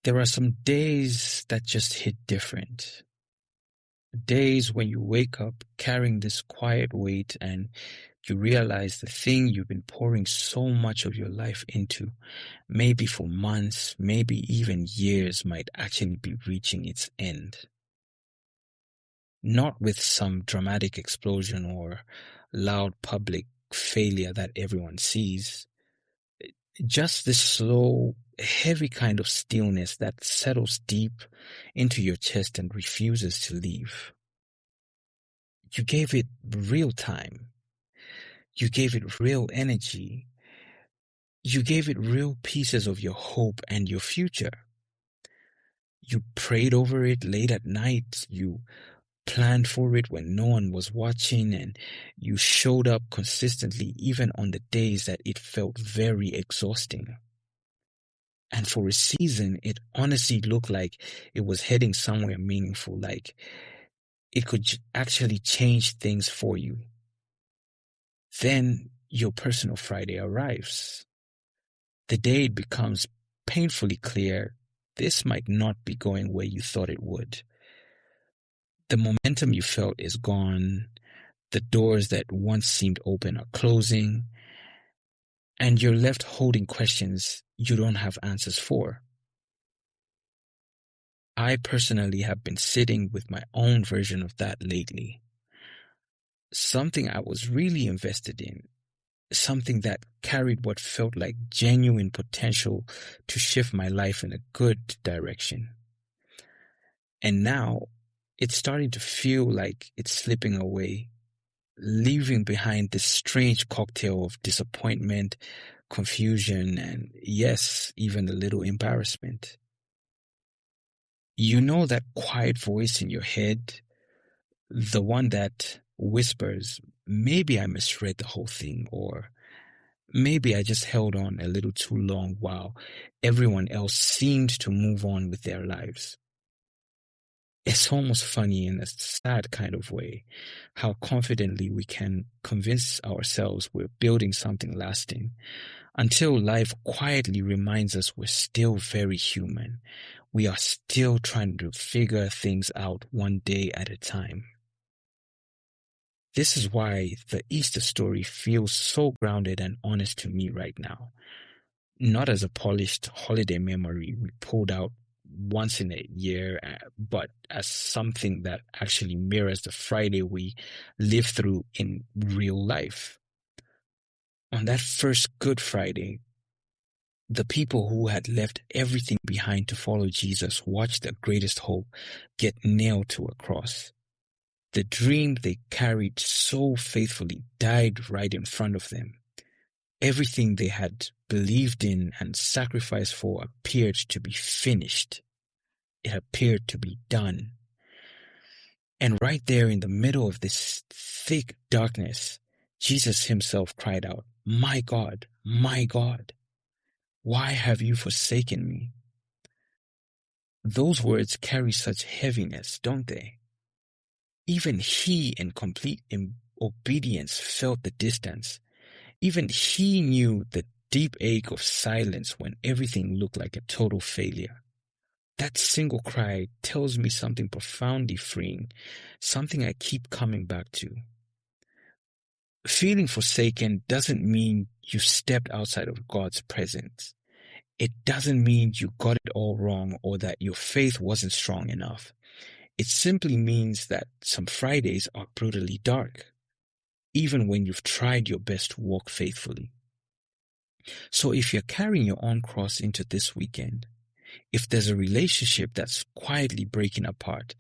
There are some days that just hit different. Days when you wake up carrying this quiet weight and you realize the thing you've been pouring so much of your life into, maybe for months, maybe even years, might actually be reaching its end. Not with some dramatic explosion or loud public failure that everyone sees. Just this slow, heavy kind of stillness that settles deep into your chest and refuses to leave. You gave it real time. You gave it real energy. You gave it real pieces of your hope and your future. You prayed over it late at night. You planned for it when no one was watching, and you showed up consistently even on the days that it felt very exhausting. And for a season, it honestly looked like it was heading somewhere meaningful, like it could actually change things for you. Then your personal Friday arrives. The day it becomes painfully clear this might not be going where you thought it would. The momentum you felt is gone. The doors that once seemed open are closing. And you're left holding questions you don't have answers for. I personally have been sitting with my own version of that lately. Something I was really invested in. Something that carried what felt like genuine potential to shift my life in a good direction. And now, it's starting to feel like it's slipping away, leaving behind this strange cocktail of disappointment, confusion, and yes, even a little embarrassment. You know that quiet voice in your head, the one that whispers, maybe I misread the whole thing, or maybe I just held on a little too long while everyone else seemed to move on with their lives. It's almost funny in a sad kind of way, how confidently we can convince ourselves we're building something lasting, until life quietly reminds us we're still very human. We are still trying to figure things out one day at a time. This is why the Easter story feels so grounded and honest to me right now. Not as a polished holiday memory we pulled out once in a year, but as something that actually mirrors the Friday we live through in real life. On that first Good Friday, the people who had left everything behind to follow Jesus watched their greatest hope get nailed to a cross. The dream they carried so faithfully died right in front of them. Everything they had believed in and sacrificed for appeared to be finished. It appeared to be done. And right there in the middle of this thick darkness, Jesus himself cried out, my God, why have you forsaken me?" Those words carry such heaviness, don't they? Even he, in complete obedience, felt the distance. Even he knew the deep ache of silence when everything looked like a total failure. That single cry tells me something profoundly freeing, something I keep coming back to. Feeling forsaken doesn't mean you stepped outside of God's presence. It doesn't mean you got it all wrong or that your faith wasn't strong enough. It simply means that some Fridays are brutally dark, even when you've tried your best to walk faithfully. So if you're carrying your own cross into this weekend, if there's a relationship that's quietly breaking apart,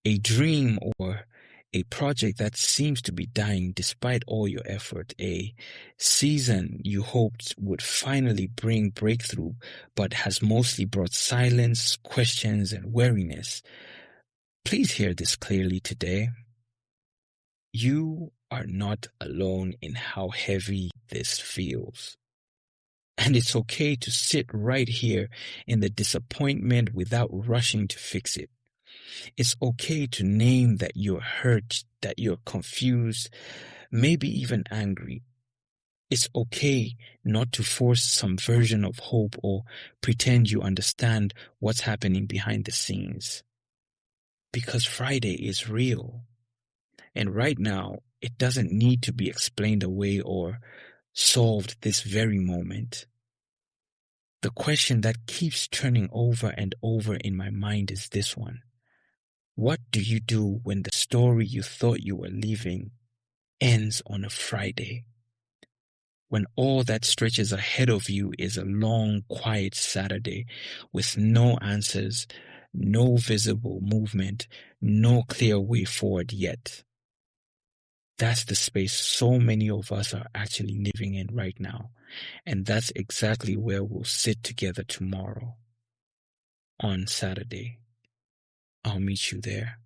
a dream or a project that seems to be dying despite all your effort, a season you hoped would finally bring breakthrough but has mostly brought silence, questions, and weariness, please hear this clearly today. You are not alone in how heavy this feels. And it's okay to sit right here in the disappointment without rushing to fix it. It's okay to name that you're hurt, that you're confused, maybe even angry. It's okay not to force some version of hope or pretend you understand what's happening behind the scenes. Because Friday is real. And right now, it doesn't need to be explained away or solved this very moment. The question that keeps turning over and over in my mind is this one. What do you do when the story you thought you were living ends on a Friday? When all that stretches ahead of you is a long, quiet Saturday with no answers, no visible movement, no clear way forward yet. That's the space so many of us are actually living in right now. And that's exactly where we'll sit together tomorrow on Saturday. I'll meet you there.